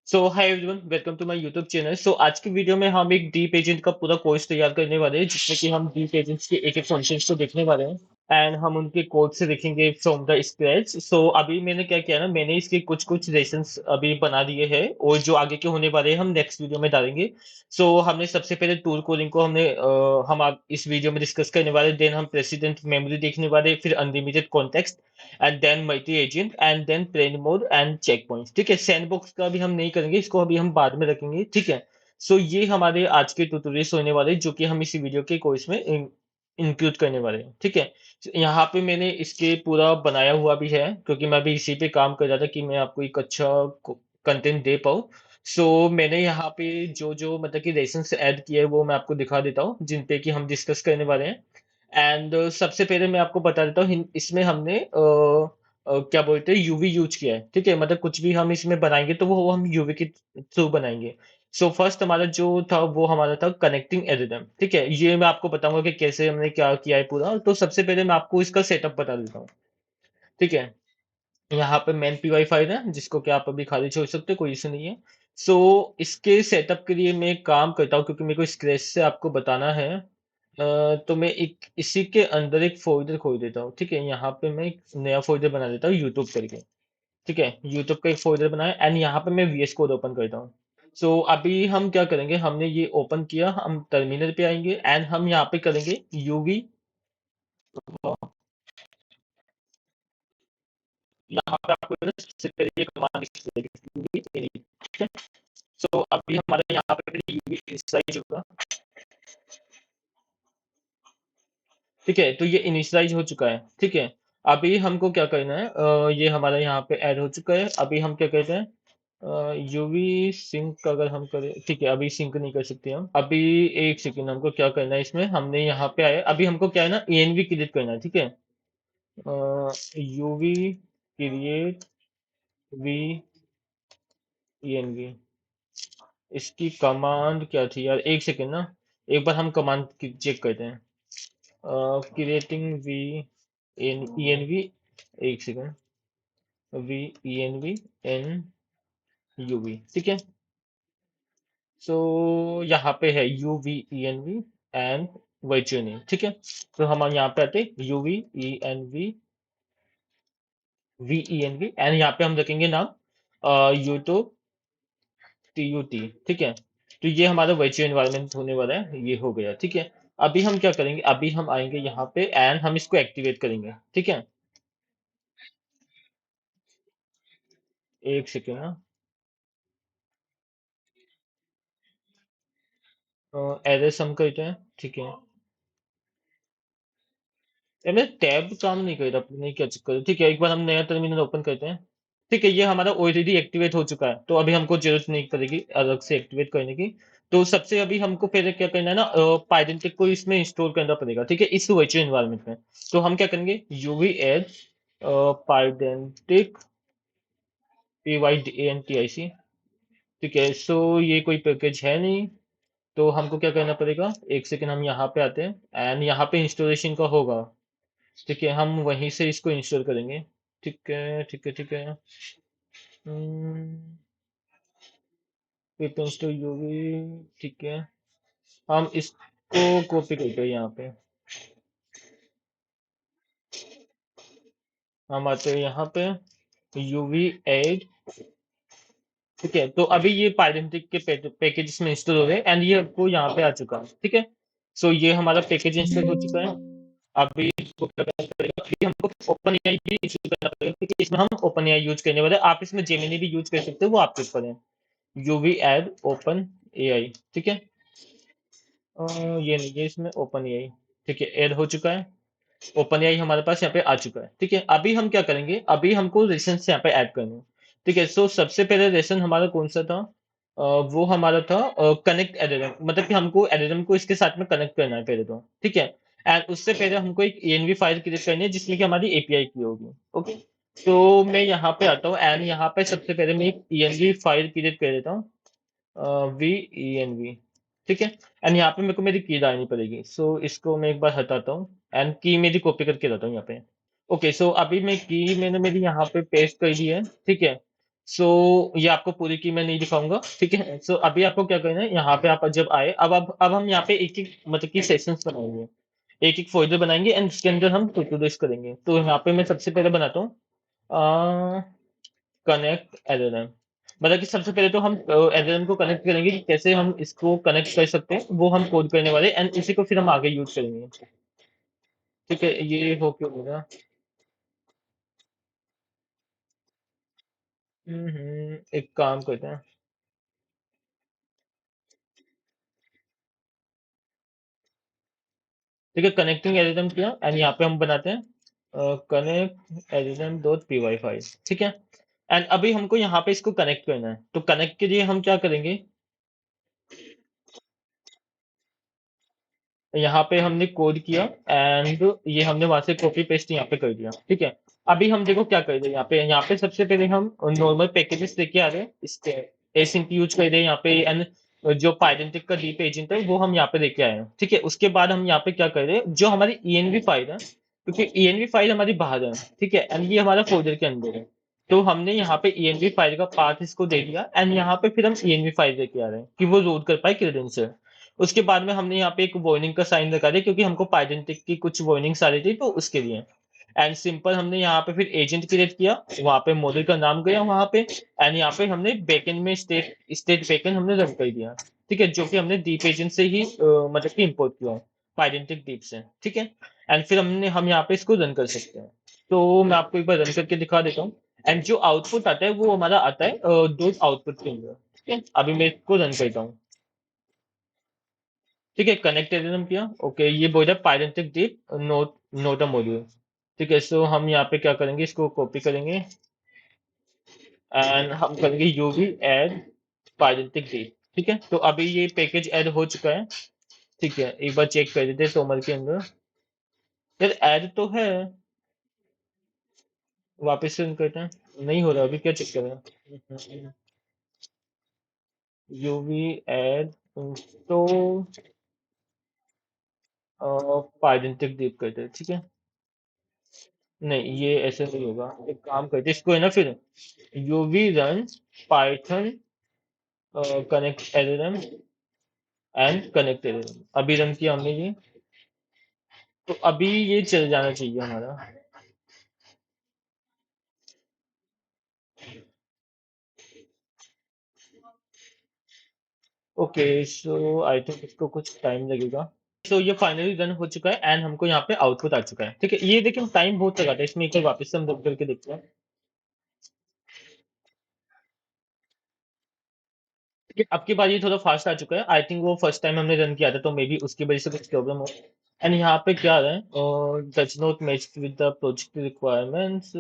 So hi everyone, welcome to my YouTube channel. So आज की video में हम एक डीप एजेंट का पूरा कोर्स तैयार करने वाले हैं, जिसमें कि हम डीप एजेंट्स के एक एक फंक्शंस को देखने वाले हैं एंड हम उनके कोड से देखेंगे फ्रॉम द स्क्रैच। सो अभी मैंने क्या किया ना, मैंने इसके कुछ कुछ लेसन्स अभी बना दिए हैं और जो आगे के होने वाले हैं हम नेक्स्ट वीडियो में डालेंगे। सो हमने सबसे पहले टूल कोडिंग को इस वीडियो में डिस्कस करने वाले, देन हम प्रेसिडेंट मेमोरी देखने वाले, फिर unlimited context and then multi agent and then plan mode and check points. ठीक है, सैंडबॉक्स का भी हम नहीं करेंगे, इसको अभी हम बाद में रखेंगे। ठीक है। सो ये हमारे आज के ट्यूटोरियल्स होने वाले हैं, जो कि हम इसी वीडियो के कोर्स में इंक्लूड करने वाले हैं। ठीक है। यहाँ पे मैंने इसके पूरा बनाया हुआ भी है, क्योंकि मैं अभी इसी पे काम कर रहा था कि मैं आपको एक अच्छा कंटेंट दे पाऊँ। सो मैंने यहाँ पे जो जो मतलब कि लेसन्स ऐड किए हैं वो मैं आपको दिखा देता हूँ, जिन पे कि हम डिस्कस करने वाले हैं। एंड सबसे पहले मैं आपको बता देता हूँ, इसमें हमने क्या बोलते हैं, यूवी यूज किया है। ठीक है, मतलब कुछ भी हम इसमें बनाएंगे तो वो हम यूवी के थ्रू बनाएंगे। सो फर्स्ट हमारा जो था वो हमारा था कनेक्टिंग एल्गोरिथम। ठीक है, ये मैं आपको बताऊंगा कि कैसे हमने क्या किया है पूरा। तो सबसे पहले मैं आपको इसका सेटअप बता देता हूँ। ठीक है, यहाँ पे मेन पीवाई फाइल है, जिसको कि आप अभी खाली छोड़ सकते हो, कोई इशू नहीं है। सो इसके सेटअप के लिए मैं एक काम करता हूँ, क्योंकि मेरे को स्क्रैच से आपको बताना है। तो मैं एक इसी के अंदर एक फ़ोल्डर खोल देता हूँ। ठीक है? यहाँ पे मैं एक नया फ़ोल्डर बना देता हूँ यूट्यूब करके। ठीक है? यूट्यूब का एक फ़ोल्डर बनाया एंड यहाँ पे मैं वीएस कोड ओपन करता हूँ। सो अभी हम क्या करेंगे, हमने ये ओपन किया, हम टर्मिनल पे आएँगे एंड हम यहाँ पे करेंगे यूवी। यहाँ पे आपको ना सबसे पहले ये कमांड लिखनी है, यूवी। ठीक है? सो अभी हमारे यहाँ पे यूवी इनिशियलाइज़ होगा। ठीक है? तो ये इनिशियलाइज़ हो चुका है। ठीक है? अभी हमको क्या करना है, ये हमारा यहाँ पे ऐड हो चुका है। अभी हम क्या कहते हैं, यूवी सिंक अगर हम करें, ठीक है, अभी सिंक नहीं कर सकते हम। अभी एक सेकंड, हमको क्या करना है, इसमें हमने यहाँ पे आया, अभी हमको क्या है ना, एनवी क्रिएट करना है। ठीक है, यूवी क्रिएट वी एनवी, इसकी कमांड क्या थी यार, एक सेकंड ना, एक बार हम कमांड चेक करते हैं। क्रिएटिंग वी एन ईएनवी, एक second, V ENV N UV. ठीक है। सो यहाँ पे है U V E N V and virtual name. ठीक है, तो हम यहाँ पे आते U V E N V V E N V and यहाँ पे हम रखेंगे नाम यूट्यूब टी यू टी। ठीक है, तो ये हमारा वर्चुअल एनवायरनमेंट होने वाला है, ये हो गया। ठीक है, अभी हम क्या करेंगे, अभी हम आएंगे यहाँ पे एंड हम इसको एक्टिवेट करेंगे। ठीक है, एक सेकेंड ना, एरर सम करते हैं। ठीक है, यार मेरा टैब काम नहीं कर रहा, पता नहीं क्या चक्कर है। ठीक है, एक बार हम नया टर्मिनल ओपन करते हैं। ठीक है, ये हमारा ऑलरेडी एक्टिवेट हो चुका है, तो अभी हमको जरूरत नहीं पड़ेगी अलग से एक्टिवेट करने की। तो सबसे अभी हमको पहले क्या करना है ना, पाइडेंटिक को इसमें इंस्टॉल करना पड़ेगा। ठीक है, इस वर्चुअल एनवायरनमेंट में। तो हम क्या करेंगे, uv add Pydantic P Y D A N T I C. ठीक है, सो ये कोई पैकेज है नहीं, तो हमको क्या करना पड़ेगा, एक सेकेंड, हम यहाँ पे आते हैं एंड यहाँ पे इंस्टॉलेशन का होगा। ठीक है, हम वहीं से इसको इंस्टॉल करेंगे। ठीक है, ठीक है, ठीक है। पिप इंस्टॉल यूवी। ठीक है, हम इसको कॉपी करते हैं यहाँ पे, हम आते हैं यहाँ पे यूवी एड। ठीक है, तो अभी ये पाइडेंटिक के पैकेज में इंस्टॉल हो गए एंड ये आपको यहाँ पे आ चुका है। ठीक है, सो ये हमारा पैकेज इंस्टॉल हो चुका है। अभी इसको क्या करना पड़ेगा, अभी हमको ओपन एआई भी इंस्टॉल करना पड़ेगा, क्योंकि इसमें हम ओपन एआई यूज करने वाले हैं। आप इसमें जेमिनी भी यूज कर सकते हो, वो आपके ऊपर है। UV add OpenAI. ठीक है, ये नहीं, ये इसमें ओपन एआई। ठीक है, ऐड हो चुका है, ओपन एआई हमारे पास यहाँ पे आ चुका है। ठीक है, अभी हम क्या करेंगे, अभी हमको लेसन यहाँ पे ऐड करना है। ठीक है, सो सबसे पहले लेसन हमारा कौन सा था, वो हमारा था कनेक्ट एडरम, मतलब कि हमको एडरम को इसके साथ में कनेक्ट करना है पहले तो। ठीक है, एंड उससे पहले हमको एक एनवी फाइल क्रिएट करनी है, जिसमें कि हमारी एपीआई की होगी। ओके, तो मैं यहाँ पे आता हूँ एंड यहाँ पे सबसे पहले मैं एक एनवी फाइल क्रिएट कर देता हूँ, वी ई एन वी। ठीक है, एंड यहाँ पे मेरे को मेरी की डालनी पड़ेगी। सो इसको मैं एक बार हटाता हूँ एंड की मेरी कॉपी करके लाता हूँ यहाँ पे। ओके, सो अभी मैं की मैंने मेरी यहाँ पे पेस्ट कर दी है। ठीक है, सो ये आपको पूरी की मैं नहीं दिखाऊँगा, ठीक है? सो अभी आपको क्या करना है, यहाँ पे आप जब आए, अब हम यहाँ पे एक-एक मतलब कि सेशंस बनाएँगे। एक-एक फ़ोल्डर बनाएँगे एंड उसके अंदर हम टू टू लिस्ट करेंगे। तो यहाँ पे मैं सबसे पहले बनाता हूँ अ, कनेक्ट एलएलएम। मतलब कि सबसे पहले तो हम एलएलएम को कनेक्ट करेंगे कि कैसे हम इसको कनेक्ट कर सकते हैं, वो हम कोड करने वाले हैं एंड इसी को फिर हम आगे यूज़ करेंगे। ठीक है? ये हो क्यों नहीं रहा? एक काम करते हैं। ठीक है, कनेक्टिंग एल्गोरिथम किया एंड यहाँ पे हम बनाते हैं connect algorithm dot PY file. ठीक है, एंड अभी हमको यहाँ पे इसको कनेक्ट करना है, तो कनेक्ट के लिए हम क्या करेंगे, यहाँ पे हमने कोड किया एंड ये हमने वहां से कॉपी पेस्ट यहाँ पे कर दिया। ठीक है, अभी हम देखो क्या कर रहे हैं, यहाँ पे सबसे पहले हम नॉर्मल पैकेजेस लेके आ रहे हैं, इसके एसिंक यूज कर रहे हैं यहाँ पे एंड जो पाइडेंटिक का डीप एजेंट है वो हम यहाँ पे लेके आए हैं। ठीक है, उसके बाद हम यहाँ पे क्या कर रहे हैं, जो हमारी ईएनवी फाइल है, क्योंकि ईएनवी फाइल हमारी बाहर है, ठीक है, एंड ये हमारा फोल्डर के अंदर है, तो हमने यहाँ पे ईएनवी फाइल का पाथ इसको दे दिया एंड यहाँ पे फिर हम ईएनवी फाइल लेके आ रहे हैं कि वो लोड कर पाए क्रेडेंशियल। उसके बाद में हमने यहाँ पे एक वार्निंग का साइन लगा दिया क्योंकि हमको पाइडेंटिक की कुछ वार्निंग्स आ रही थी, तो उसके लिए एंड सिंपल हमने यहाँ पे फिर एजेंट क्रिएट किया, वहां पे मॉडल का नाम गया वहां पे एंड यहाँ पे हमने बैकएंड में स्टेट बैकएंड हमने रन कर दिया। ठीक है, जो कि हमने डीप एजेंट से ही मतलब कि इंपोर्ट किया है, पाइडेंटिक डीप से। ठीक है, एंड फिर हम यहाँ पे इसको रन कर सकते हैं। तो मैं आपको एक बार रन करके दिखा देता हूँ एंड जो आउटपुट आता है वो हमारा आता है दो आउटपुट के अंदर। ठीक है, अभी मैं इसको रन करता हूँ। ठीक है, कनेक्टेरिज्म किया, ओके, ये बोल रहा है Pydantic deep not not a module. ठीक है, सो हम यहाँ पे क्या करेंगे, इसको कॉपी करेंगे एंड हम करेंगे यूवी एड पायरेंटिक डीप। ठीक है, तो अभी ये पैकेज ऐड हो चुका है। ठीक है, एक बार चेक कर देते हैं तोमर के अंदर। यार ऐड तो है, वापस से run करते हैं, नहीं हो रहा अभी, क्या चेक करें। यूवी एड तो पायरेंटिक डीप करते हैं। ठीक है, नहीं ये ऐसे नहीं होगा, एक काम करते हैं, इसको है ना फिर UV run Python connect LLM and connect LLM, अभी रन किया हमने ये, तो अभी ये चल जाना चाहिए हमारा। ओके, सो आई थिंक इसको कुछ टाइम लगेगा। सो ये फाइनली रन हो चुका है एंड हमको यहाँ पे आउटपुट आ चुका है। ठीक है, ये देखिए टाइम बहुत लगा था इसमें, एक बार वापस से हम रन करके देखते हैं। ठीक है, अब की बार ये थोड़ा फास्ट आ चुका है, आई थिंक वो फर्स्ट टाइम हमने रन किया था तो मे बी उसकी वजह से कुछ प्रॉब्लम हो। एंड यहाँ पे क्या आ रहा है, does not match with the project requirements.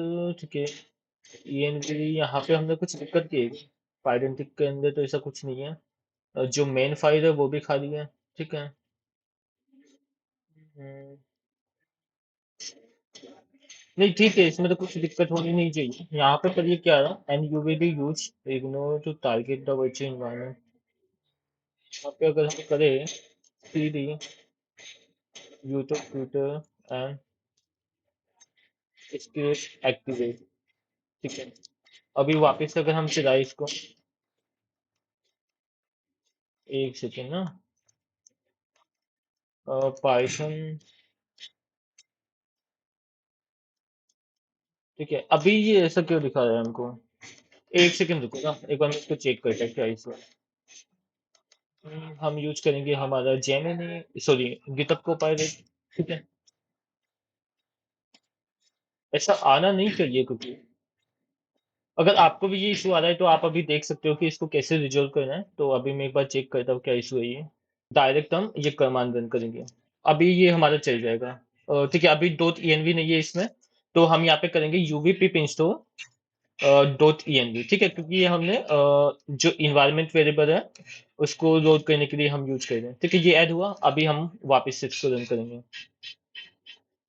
ठीक है, ईएनवी यहाँ पे हमने कुछ दिक्कत की है, आइडेंटिक के अंदर तो ऐसा कुछ नहीं है, जो मेन फाइल है वो भी खाली है। ठीक है, हम्म, नहीं ठीक है, इसमें तो कुछ दिक्कत होनी नहीं चाहिए यहाँ पे, पर ये क्या है, and you will be use ignore to target the virtual environment. यहाँ पे अगर हम करें सीडी यूट्यूब ट्विटर एंड इसके एक्टिवेट। ठीक है, अभी वापस से अगर हम चलाए इसको, एक सेकेंड ना, पाइथन। ठीक है, अभी ये ऐसा क्यों दिखा रहा है हमको, एक सेकेंड रुको ना, एक बार मैं इसको चेक करता हूँ क्या इशू है। हम यूज करेंगे हमारा जेमिनी, सॉरी गिटहब कोपायलट। ठीक है, ऐसा आना नहीं चाहिए क्योंकि अगर आपको भी ये इशू आ रहा है तो आप अभी देख सकते हो कि इसको कैसे रिजॉल्व करना है, तो अभी मैं एक बार चेक करता हूँ क्या इशू है ये। डायरेक्ट हम ये कमांड रन करेंगे, अभी ये हमारा चल जाएगा। ठीक है, अभी डॉट env नहीं है इसमें, तो हम यहाँ पे करेंगे यूवी पिप इंस्टॉल डॉट env। ठीक है, क्योंकि ये हमने जो इन्वायरमेंट वेरिएबल है उसको लोड करने के लिए हम यूज कर रहे हैं। ठीक है, ये ऐड हुआ, अभी हम वापस से इसको रन करेंगे।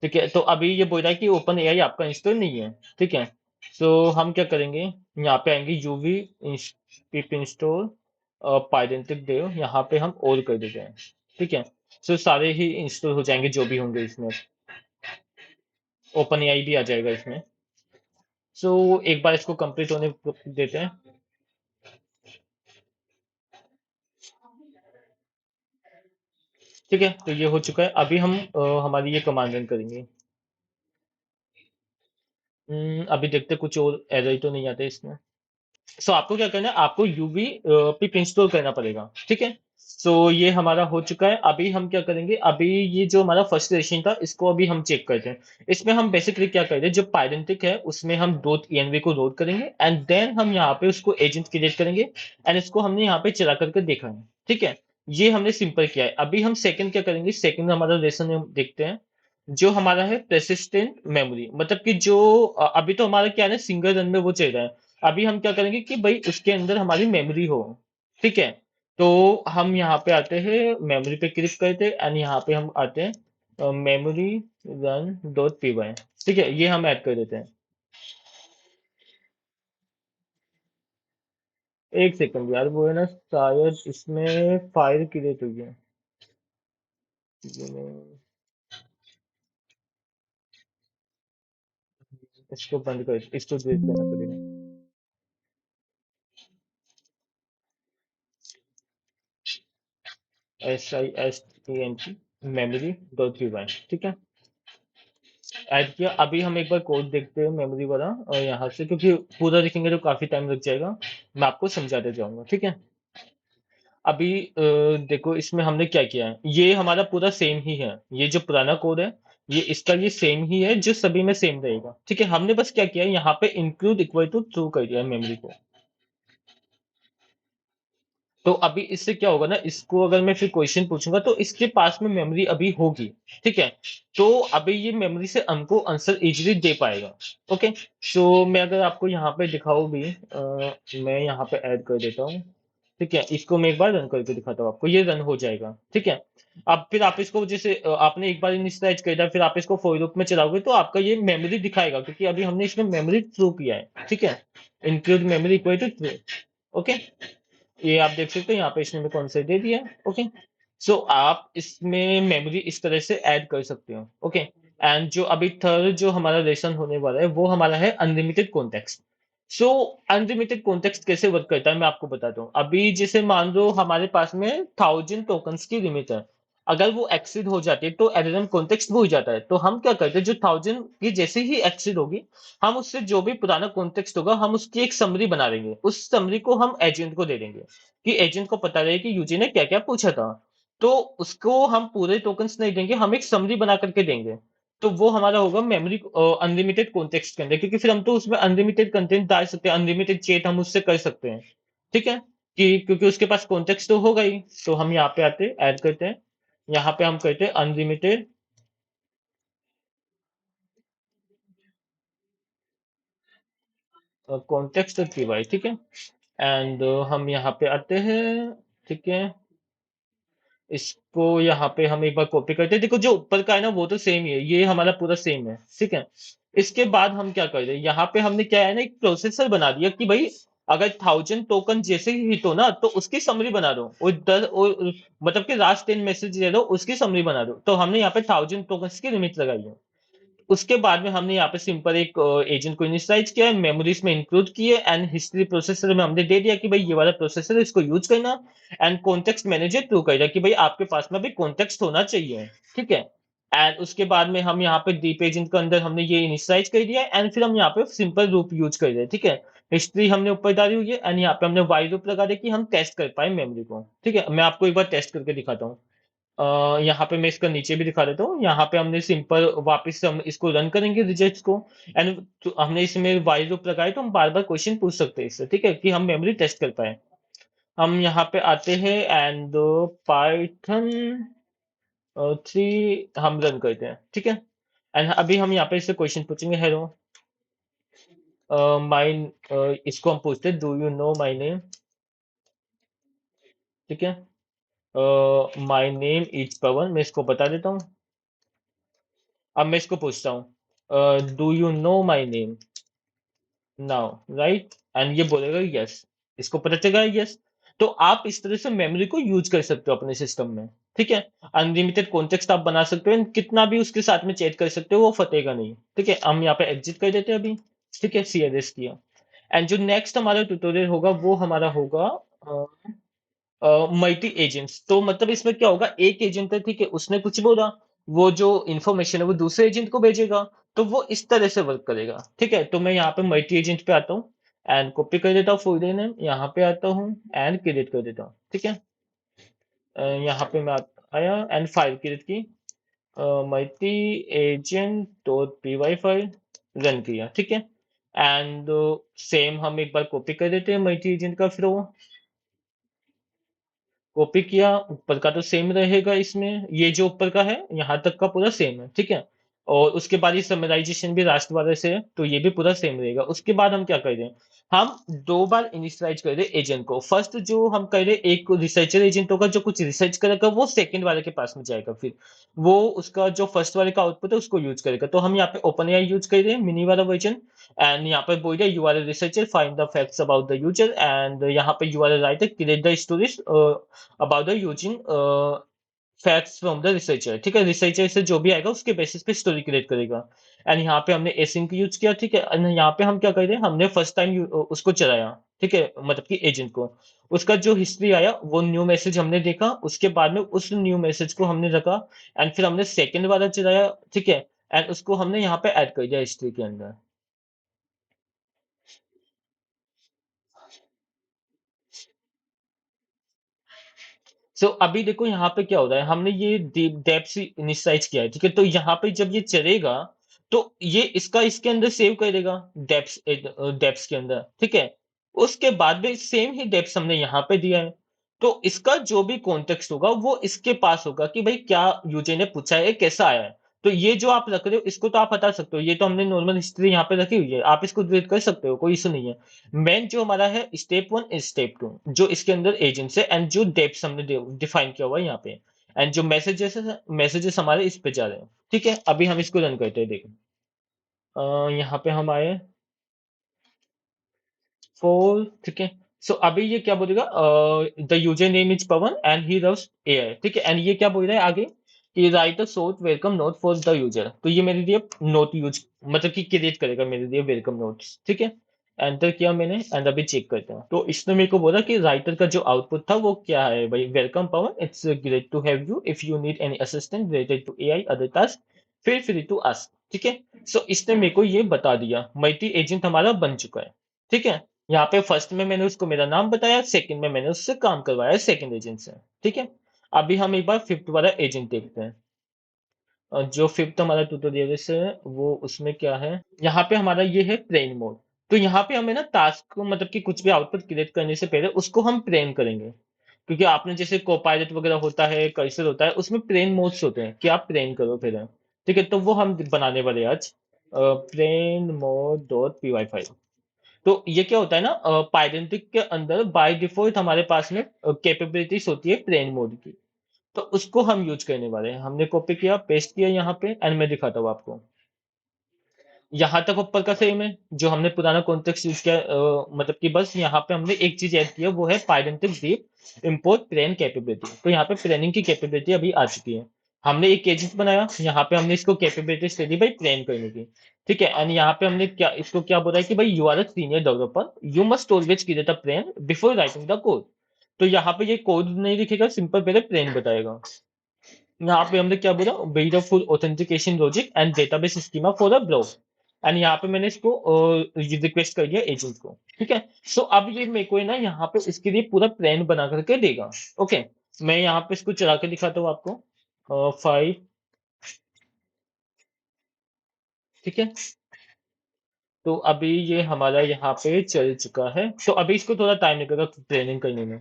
ठीक है, तो अभी ये बोल रहा है कि ओपन एआई आपका इंस्टॉल नहीं है। ठीक है, सो हम क्या करेंगे, यहाँ पे आएंगे यूवी पिप इंस्टॉल पाइडेंटिक डेव, यहाँ पे हम ऑल कर देते हैं। ठीक है, सो सारे ही इंस्टॉल हो जाएंगे जो भी होंगे इसमें, ओपन एआई भी आ जाएगा इसमें। सो एक बार इसको कंप्लीट होने देते हैं। ठीक है, तो ये हो चुका है। अभी हम हमारी ये कमांड रन करेंगे। अभी देखते हैं कुछ और एरर तो नहीं आते इसमें। सो आपको क्या करना है, आपको यूवी पिप इंस्टॉल करना पड़ेगा। ठीक है, सो ये हमारा हो चुका है। अभी हम क्या करेंगे, अभी ये जो हमारा फर्स्ट सेशन था इसको अभी हम चेक करते हैं। इसमें हम बेसिकली क्या करते हैं, जो पायरेंटिक है उसमें हम डॉट env को लोड करेंगे एंड देन हम यहाँ पे उसको एजेंट क्रिएट करेंगे एंड इसको हमने यहाँ पे चला करके देखा है। ठीक है, ये हमने सिंपल किया है। अभी हम सेकंड क्या करेंगे, सेकंड हमारा लेसन हम देखते हैं। जो हमारा है persistent मेमोरी, मतलब कि जो अभी तो हमारा क्या है ना, सिंगल रन में वो चल रहा है। अभी हम क्या करेंगे कि भाई उसके अंदर हमारी मेमोरी हो। ठीक है, तो हम यहाँ पे आते हैं, मेमोरी पे क्लिक करते हैं एंड यहाँ पे हम आते हैं memory run dot P Y. ठीक है, ये हम ऐड कर देते हैं। एक सेकंड यार, वो है ना शायद इसमें फाइल क्रिएट हुई है। ये- इसको बंद कर, इसको डिलीट करना पड़ेगा। SISTENT memory dot P Y. ठीक है, ऐड किया। अभी हम एक बार कोड देखते हैं मेमोरी वाला, और यहाँ से क्योंकि पूरा देखेंगे तो काफी टाइम लग जाएगा, मैं आपको समझाते जाऊंगा। ठीक है, अभी देखो इसमें हमने क्या किया है, ये हमारा पूरा सेम ही है। ये जो पुराना कोड है, ये इसका ये सेम ही है, जो सभी में सेम रहेगा। ठीक है, हमने बस क्या किया है, यहाँ पे इंक्लूड इक्वल टू ट्रू कर दिया है मेमोरी को। तो अभी इससे क्या होगा ना, इसको अगर मैं फिर क्वेश्चन पूछूंगा तो इसके पास में मेमोरी अभी होगी। ठीक है, तो अभी ये मेमोरी से हमको आंसर इजीली दे पाएगा। ओके, सो मैं अगर आपको यहाँ पे दिखाऊं भी, मैं यहाँ पे ऐड कर देता हूँ। ठीक है, इसको मैं एक बार रन करके दिखाता हूँ आपको, ये रन हो जाएगा। ठीक है, अब फिर आप इसको जैसे आपने एक बार इनिशियलाइज कर दिया, फिर आप इसको फॉर लूप में चलाओगे तो आपका ये मेमोरी दिखाएगा, क्योंकि अभी हमने इसमें मेमोरी थ्रू किया है। ठीक है, include memory equal to true. Okay, ये आप देख सकते हो यहाँ पे इसने मेरे को आंसर दे दिया है। ओके, सो आप इसमें मेमोरी इस तरह से ऐड कर सकते हो। ओके, एंड जो अभी थर्ड जो हमारा लेसन होने वाला है वो हमारा है अनलिमिटेड कॉन्टेक्स्ट। सो अनलिमिटेड कॉन्टेक्स्ट कैसे वर्क करता है मैं आपको बताता हूँ। अभी जैसे मान लो हमारे पास में 1000 टोकन्स की लिमिट है, अगर वो एक्सीड हो जाती है तो एलएलएम कॉन्टेक्स्ट भूल जाता है। तो हम क्या करते हैं, जो 1000 की जैसे ही एक्सीड होगी, हम उससे जो भी पुराना कॉन्टेक्स्ट होगा हम उसकी एक समरी बना देंगे। उस समरी को हम एजेंट को दे देंगे कि एजेंट को पता रहे कि यूजी ने क्या क्या पूछा था। तो उसको हम पूरे टोकन्स नहीं देंगे, हम एक समरी बना करके देंगे। तो वो हमारा होगा मेमोरी अनलिमिटेड कॉन्टेक्स्ट के अंदर, क्योंकि फिर हम तो उसमें अनलिमिटेड कंटेंट डाल सकते हैं, अनलिमिटेड चेट हम उससे कर सकते हैं। ठीक है, कि क्योंकि उसके पास कॉन्टेक्स्ट तो होगा ही। तो हम यहाँ पे आते हैं, ऐड करते हैं, यहाँ पे हम करते हैं अनलिमिटेड कॉन्टेक्स्ट पीवाई। ठीक है, एंड हम यहाँ पे आते हैं। ठीक है, इसको यहाँ पे हम एक बार कॉपी करते हैं। देखो जो ऊपर का है ना वो तो सेम ही है, ये हमारा पूरा सेम है। ठीक है, इसके बाद हम क्या कर रहे हैं, यहाँ पे हमने क्या है ना, एक प्रोसेसर बना दिया कि भाई अगर 1000 टोकन जैसे ही हिट हो ना तो उसकी समरी बना दो, और मतलब कि लास्ट 10 मैसेज दे दो उसकी समरी बना दो। तो हमने यहाँ पे 1000 टोकन की लिमिट लगाई है। उसके बाद में हमने यहाँ पे सिंपल एक एजेंट को इनिशियलाइज किया है, मेमोरीज में इंक्लूड किए एंड हिस्ट्री प्रोसेसर में हमने दे दिया कि भाई ये वाला प्रोसेसर है, इसको यूज करना। एंड कॉन्टेक्स्ट मैनेजर थ्रू कर दिया कि भाई आपके पास में भी कॉन्टेक्स्ट होना चाहिए। ठीक है, एंड उसके बाद में हम यहाँ पे डीप एजेंट के अंदर हमने ये इनिशियलाइज कर दिया एंड फिर हम यहाँ पे सिंपल लूप यूज कर रहे हैं। ठीक है, हिस्ट्री हमने ऊपर डाली हुई है एंड यहाँ पे हमने वाई लूप लगा दिया कि हम टेस्ट कर पाए मेमोरी को। ठीक है, मैं आपको एक बार टेस्ट करके दिखाता हूँ। यहाँ पे मैं इसका नीचे भी दिखा देता हूँ। यहाँ पे हमने सिंपल वापस से हम इसको रन करेंगे रिजल्ट्स को, एंड तो हमने इसमें वाइल लूप लगाए तो हम बार बार क्वेश्चन पूछ सकते हैं इससे। ठीक है, कि हम मेमोरी टेस्ट कर पाए। हम यहाँ पे आते हैं एंड पाइथन 3 हम रन करते हैं। ठीक है, एंड अभी हम यहाँ पे इससे क्वेश्चन पूछेंगे, हेलो माई, इसको हम पूछते हैं do you know my name. ठीक है, माई नेम इज पवन, मैं इसको बता देता हूँ। अब मैं इसको पूछता हूँ, do you know my name now, right, and ये बोलेगा यस, इसको पता चलेगा यस। तो आप इस तरह से मेमोरी को यूज कर सकते हो अपने सिस्टम में। ठीक है, अनलिमिटेड कॉन्टेक्स्ट आप बना सकते हो and कितना भी उसके साथ में चैट कर सकते हो, वो फटेगा नहीं। ठीक है, हम यहाँ पे एग्जिट कर देते हैं अभी। ठीक है, CLS किया। एंड जो नेक्स्ट हमारा ट्यूटोरियल होगा वो हमारा होगा मल्टी एजेंट्स। तो मतलब इसमें क्या होगा, एक एजेंट है, ठीक है, उसने कुछ बोला, वो जो इन्फॉर्मेशन है वो दूसरे एजेंट को भेजेगा, तो वो इस तरह से वर्क करेगा। ठीक है, तो मैं यहाँ पे मल्टी एजेंट पे आता हूँ एंड कॉपी कर देता हूँ फोल्डर नेम, यहाँ पे आता हूँ एंड क्रिएट कर देता हूँ। ठीक है, यहाँ पे मैं आया एंड फाइल क्रिएट की, multi agent dot py file run किया। ठीक है, एंड सेम हम एक बार कॉपी कर देते हैं मल्टी एजेंट का फ्लो, कॉपी किया, ऊपर का तो सेम रहेगा इसमें, ये जो ऊपर का है यहाँ तक का पूरा सेम है। ठीक है, और उसके बाद ये समराइजेशन भी लास्ट वाले से है, तो ये भी पूरा सेम रहेगा। उसके बाद हम क्या कर रहे हैं, हम दो बार इनिशियलाइज कर रहे हैं एजेंट को। फर्स्ट जो हम कर रहे हैं, एक रिसर्चर एजेंट होगा जो कुछ रिसर्च करेगा, वो सेकंड वाले के पास में जाएगा, फिर वो उसका जो फर्स्ट वाले का आउटपुट है उसको यूज करेगा। तो हम यहाँ पे ओपन एआई यूज कर रहे हैं, मिनी वाला वर्जन, एंड यहाँ पर बोल रहा है you are a researcher, find the facts about the user, and यहाँ पे you are a writer, create the stories about the using facts from the researcher. ठीक है, रिसर्चर से जो भी आएगा उसके बेसिस पे स्टोरी क्रिएट करेगा। एंड यहाँ पे हमने एसिंक यूज किया। ठीक है, एंड यहाँ पे हम क्या कर रहे हैं, हमने फर्स्ट टाइम उसको चलाया। ठीक है, मतलब कि एजेंट को, उसका जो हिस्ट्री आया वो न्यू मैसेज हमने देखा, उसके बाद में उस न्यू मैसेज को हमने रखा एंड फिर हमने सेकंड वाला चलाया। ठीक है, एंड उसको हमने यहाँ पे ऐड कर दिया हिस्ट्री के अंदर। अभी देखो यहाँ पे क्या हो रहा है, हमने ये डेप्थ इनिशियलाइज किया है। ठीक है, तो यहाँ पे जब ये चलेगा तो ये इसका इसके अंदर सेव करेगा, डेप्थ डेप्थ के अंदर। ठीक है, उसके बाद में सेम ही डेप्थ हमने यहाँ पे दिया है, तो इसका जो भी कॉन्टेक्स्ट होगा वो इसके पास होगा कि भाई क्या यूजर ने पूछा है, कैसा आया है। तो ये जो आप रख रहे हो इसको तो आप हटा सकते हो, ये तो हमने नॉर्मल हिस्ट्री यहाँ पे रखी हुई है, आप इसको डिलीट कर सकते हो, कोई इशू नहीं है। मेन जो हमारा है स्टेप वन स्टेप टू, जो इसके अंदर एजेंट्स है एंड जो डेप्स हमने डिफाइन किया हुआ है यहाँ पे, एंड जो मैसेजेस है, मैसेजेस हमारे इस पे जा रहे हैं। ठीक है, अभी हम इसको रन करते हैं, देखो यहाँ पे हम आए फोर। ठीक है, अभी ये क्या बोलेगा, the user name is Pawan and he loves AI. ठीक है, एंड ये क्या बोल रहा है आगे कि right a short welcome note for the user, तो ये मेरे लिए नोट यूज मतलब कि क्रिएट करेगा मेरे लिए वेलकम नोट्स। ठीक है, एंटर किया मैंने एंड अभी चेक करते हैं, तो इसने मेरे को बोला कि राइटर का जो आउटपुट था वो क्या है भाई, welcome Pawan, it's great to have you, if you need any assistant related to AI other task feel free to ask. ठीक है, इसने मेरे को ये बता दिया, मल्टी एजेंट हमारा बन चुका है। ठीक है, यहाँ पे फर्स्ट में मैंने उसको मेरा नाम बताया, सेकंड में मैंने उससे काम करवाया सेकंड एजेंट से। ठीक है, अभी हम एक बार फिफ्थ वाला एजेंट देखते हैं। जो फिफ्थ हमारा ट्यूटोरियल है वो उसमें क्या है, यहाँ पे हमारा ये है प्लेन मोड। तो यहाँ पे हमें ना टास्क को मतलब कि कुछ भी आउटपुट क्रिएट करने से पहले उसको हम प्लेन करेंगे, क्योंकि आपने जैसे कोपायलट वगैरह होता है, कर्सर होता है, उसमें प्लेन मोड्स होते हैं कि आप प्लेन करो पहले। ठीक है, तो वो हम बनाने वाले हैं आज, plan mode dot py file. तो ये क्या होता है ना, पाइडेंटिक के अंदर बाय डिफॉल्ट हमारे पास में कैपेबिलिटीज होती है प्लेन मोड की, तो उसको हम यूज करने वाले हैं। हमने कॉपी किया, पेस्ट किया यहाँ पे, एंड मैं दिखाता हूँ आपको। यहाँ तक ऊपर का सेम है जो हमने पुराना कॉन्टेक्स्ट यूज किया, मतलब कि बस यहाँ पे हमने एक चीज ऐड किया, वो है पाइडेंटिक डीप इंपोर्ट प्लेन कैपेबिलिटी। तो यहाँ पे प्लेनिंग की कैपेबिलिटी अभी आ चुकी है। हमने एक एजेंट बनाया, यहाँ पे हमने इसको कैपेबिलिटीज दे दी भाई प्लेन करने की। ठीक है, एंड यहाँ पे हमने क्या इसको क्या बोला है कि भाई you are a senior developer, you must always create a plan before writing the code. तो यहाँ पे ये कोड नहीं लिखेगा, सिंपल पहले प्लेन बताएगा। यहाँ पे हमने क्या बोला, build a full authentication logic and database schema for a blog, and यहाँ पे मैंने इसको रिक्वेस्ट कर दिया एजेंट को। ठीक है, अब ये मेरे को है ना यहाँ पे इसके लिए पूरा प्लान बना करके देगा। ओके, मैं यहाँ पे इसको चला के दिखाता हूँ आपको, फाइव। ठीक है, तो अभी ये हमारा यहाँ पे चल चुका है, तो अभी इसको थोड़ा टाइम लगेगा ट्रेनिंग करने में।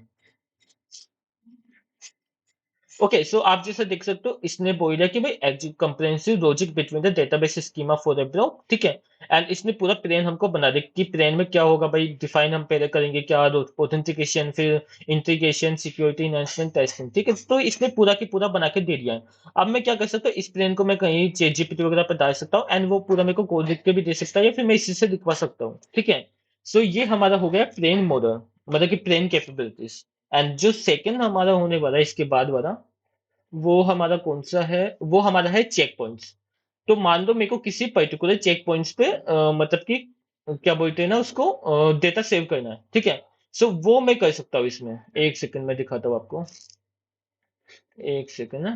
ओके, आप जैसे देख सकते हो इसने बोला कि भाई comprehensive logic between the database schema for a block. ठीक है, एंड इसने पूरा प्लेन हमको बना दिया कि प्लेन में क्या होगा भाई, डिफाइन हम पहले करेंगे क्या, ऑथेंटिकेशन, फिर इंटीग्रेशन, सिक्योरिटी एनहांसमेंट, टेस्टिंग। ठीक है, तो इसने पूरा की पूरा बना के दे दिया है। अब मैं क्या कर सकता हूँ, इस प्लेन को मैं कहीं चैट जीपीटी वगैरह पर डाल सकता हूँ एंड वो पूरा मेरे को कोड लिख के भी दे सकता है, या फिर मैं इसी से लिखवा सकता हूँ। ठीक है, ये हमारा हो गया प्लेन मॉडल, मतलब कि प्लेन कैपेबिलिटीज। एंड जो सेकंड हमारा होने वाला है इसके बाद वाला, वो हमारा कौन सा है, वो हमारा है चेक पॉइंट्स। तो मान लो मेरे को किसी पर्टिकुलर चेक पॉइंट्स पे मतलब कि क्या बोलते हैं ना उसको, डेटा सेव करना है, ठीक है? सो वो मैं कर सकता हूँ इसमें। 1 सेकंड मैं दिखाता हूँ आपको। 1 सेकंड ना।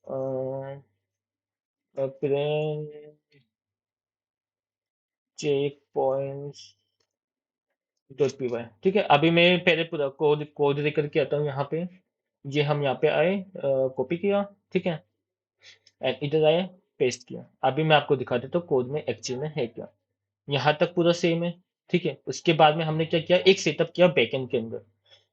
अ, अपने check points dot P Y, ठीक है। अभी मैं पहले पूरा कोड कोड लेकर के आता हूँ यहाँ पे। ये हम यहाँ पे आए, कॉपी किया, ठीक है, एंड इधर आए, पेस्ट किया। अभी मैं आपको दिखा देता हूँ कोड में एक्चुअल में है क्या। यहाँ तक पूरा सेम है, ठीक है। उसके बाद में हमने क्या किया, एक सेटअप किया बैकएंड के अंदर।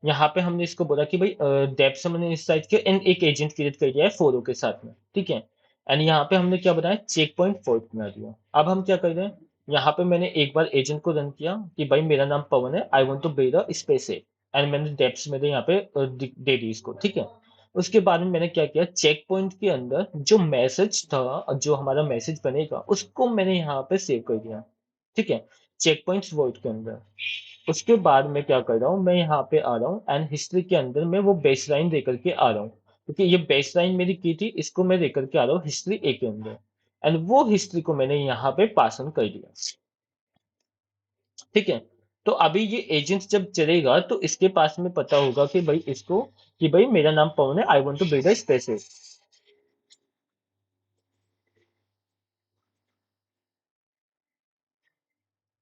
यहाँ पे हमने इसको बोला कि भाई डेप्थ से हमने इस साइड किया एंड एक एजेंट क्रिएट कर दिया है फोरो के साथ में, ठीक है। एंड यहाँ पे हमने क्या बनाया, चेक पॉइंट फोर्ट बना दिया। अब हम क्या कर रहे हैं, यहाँ पे मैंने एक बार एजेंट को रन किया कि भाई मेरा नाम पवन है, I want to build a space है, एंड मैंने डेप्थ मेरे यहाँ पे दे दी इसको, ठीक है। उसके बाद में मैंने क्या किया, चेक पॉइंट के अंदर जो मैसेज था, जो हमारा मैसेज बनेगा उसको मैंने यहाँ पे सेव कर दिया, ठीक है, चेक पॉइंट्स वर्ड के अंदर। उसके बाद मैं क्या कर रहा हूँ, मैं यहाँ पे आ रहा हूँ एंड हिस्ट्री के अंदर मैं वो बेस लाइन देकर के आ रहा हूँ, क्योंकि ये बेस लाइन मेरी की थी, इसको मैं देकर के आ रहा हूँ हिस्ट्री ए के अंदर। एंड वो हिस्ट्री को मैंने यहाँ पे पास ऑन कर दिया, ठीक है। तो अभी ये एजेंट जब चलेगा तो इसके पास में पता होगा कि भाई इसको, कि भाई मेरा नाम पवन है, I want to build a space,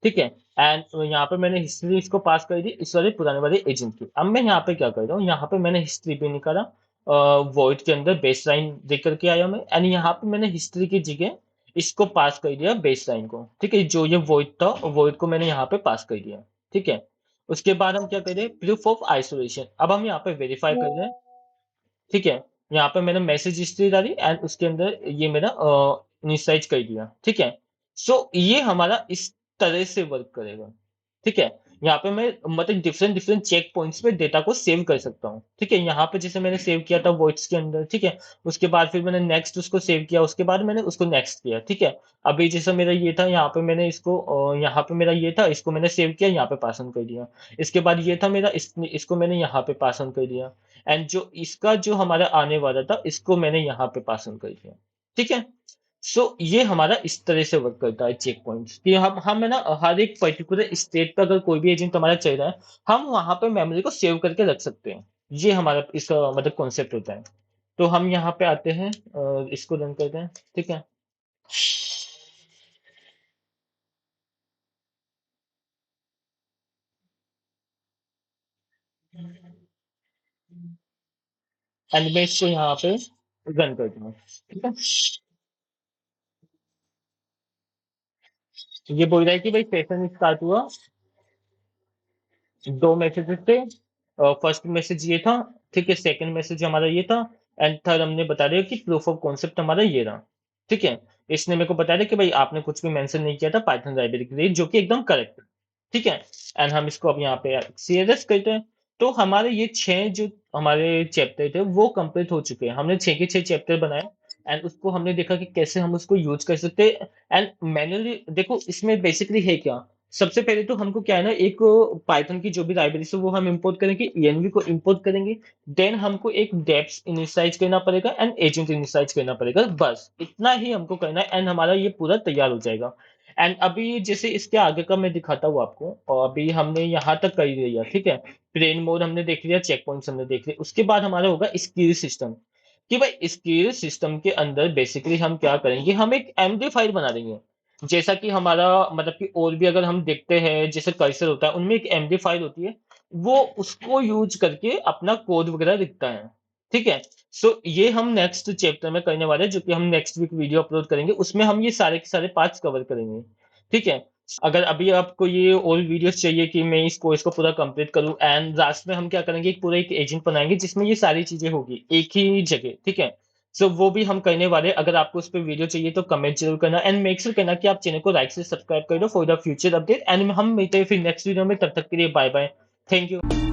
ठीक है। एंड यहाँ पे मैंने हिस्ट्री इसको पास कर दी इस वाले पुराने वाले एजेंट की। अब मैं यहाँ पे क्या कर रहा हूँ, यहाँ पे मैंने हिस्ट्री भी निकाला, वॉइड के अंदर बेस लाइन देख करके आया मैं, एंड यहाँ पे मैंने हिस्ट्री की जगह इसको पास कर दिया बेस लाइन को, ठीक है। जो ये वॉइड था, वॉइड को मैंने यहाँ पे पास कर दिया, ठीक है। उसके बाद हम क्या करें, प्रूफ ऑफ आइसोलेशन। अब हम यहाँ पे वेरीफाई कर रहे हैं, ठीक है। यहाँ पे मैंने मैसेज हिस्ट्री डाली एंड उसके अंदर ये मेरा इनिशियलाइज कर दिया, ठीक है। सो ये हमारा इस तरह से वर्क करेगा, ठीक है। यहाँ पे मैं मतलब डिफरेंट डिफरेंट चेक पॉइंट्स पे डेटा को सेव कर सकता हूँ, ठीक है। यहाँ पे जैसे मैंने सेव किया था वॉइड्स के अंदर, ठीक है। उसके बाद फिर मैंने नेक्स्ट उसको सेव किया, उसके बाद मैंने उसको नेक्स्ट किया, ठीक है। अभी जैसे मेरा ये था, यहाँ पे मैंने इसको यहाँ पे मेरा ये था, इसको मैंने सेव किया, यहाँ पे पास ऑन कर दिया। इसके बाद ये था मेरा, इसको मैंने यहाँ पे पास ऑन कर दिया। एंड जो इसका जो हमारा आने वाला था, इसको मैंने यहाँ पे पास ऑन कर दिया, ठीक है। सो ये हमारा इस तरह से वर्क करता है चेक पॉइंट्स, कि हम है ना, हर एक पर्टिकुलर स्टेट पे अगर कोई भी एजेंट हमारा चल रहा है, हम वहां पे मेमोरी को सेव करके रख सकते हैं। ये हमारा इसका मतलब कॉन्सेप्ट होता है। तो हम यहाँ पे आते हैं, इसको रन करते हैं, ठीक है। एंड मैं इसको यहाँ पे रन करता हूँ, ठीक है। ये बोल रहा है कि भाई सेशन स्टार्ट हुआ, दो मैसेजेस थे। फर्स्ट मैसेज ये था, ठीक है। सेकंड मैसेज हमारा ये था, एंड थर्ड हमने बता दिया कि प्रूफ ऑफ कॉन्सेप्ट हमारा ये रहा, ठीक है। इसने मेरे को बता दिया कि भाई आपने कुछ भी मेंशन नहीं किया था पाइथन लाइब्रेरी के लिए, जो कि एकदम करेक्ट है, ठीक है। एंड हम इसको अब यहाँ पे सीएलएस करते हैं। तो हमारे ये छह जो हमारे चैप्टर थे वो कंप्लीट हो चुके हैं। हमने छह के छह चैप्टर बनाए, एंड उसको हमने देखा कि कैसे हम उसको यूज कर सकते हैं। एंड मैन्युअली देखो इसमें बेसिकली है क्या, सबसे पहले तो हमको क्या है ना, एक पाइथन की जो भी लाइब्रेरी है वो हम इंपोर्ट करेंगे, env को इंपोर्ट करेंगे। देन हमको एक डेप्थ इनिशियलाइज करना पड़ेगा एंड एजेंट इनिशियलाइज करना पड़ेगा, बस इतना ही हमको करना है एंड हमारा ये पूरा तैयार हो जाएगा। एंड अभी जैसे इसके आगे का मैं दिखाता हूँ आपको, और अभी हमने यहाँ तक कर लिया, ठीक है। प्लेन मोड हमने देख लिया, चेक पॉइंट्स हमने देख लिया, उसके बाद हमारा होगा स्किल सिस्टम। कि भाई स्किल सिस्टम के अंदर बेसिकली हम क्या करेंगे, हम एक एमडी फाइल बना देंगे। जैसा कि हमारा मतलब कि और भी अगर हम देखते हैं, जैसे कर्सर होता है उनमें एक एमडी फाइल होती है, वो उसको यूज करके अपना कोड वगैरह लिखता है, ठीक है। सो ये हम नेक्स्ट चैप्टर में करने वाले हैं, जो कि हम नेक्स्ट वीक वीडियो अपलोड करेंगे, उसमें हम ये सारे के सारे पार्ट्स कवर करेंगे, ठीक है। अगर अभी आपको ये और वीडियोस चाहिए कि मैं इस कोर्स को पूरा कंप्लीट करूं, एंड लास्ट में हम क्या करेंगे, एक पूरा एक एजेंट बनाएंगे जिसमें ये सारी चीजें होगी एक ही जगह, ठीक है। सो वो भी हम करने वाले हैं। अगर आपको उस पर वीडियो चाहिए तो कमेंट जरूर करना, एंड मेक श्योर करना कि आप चैनल को लाइक से सब्सक्राइब कर दो for the future update. And हम मिलते हैं फिर नेक्स्ट वीडियो में, तब तक के लिए बाय बाय, थैंक यू।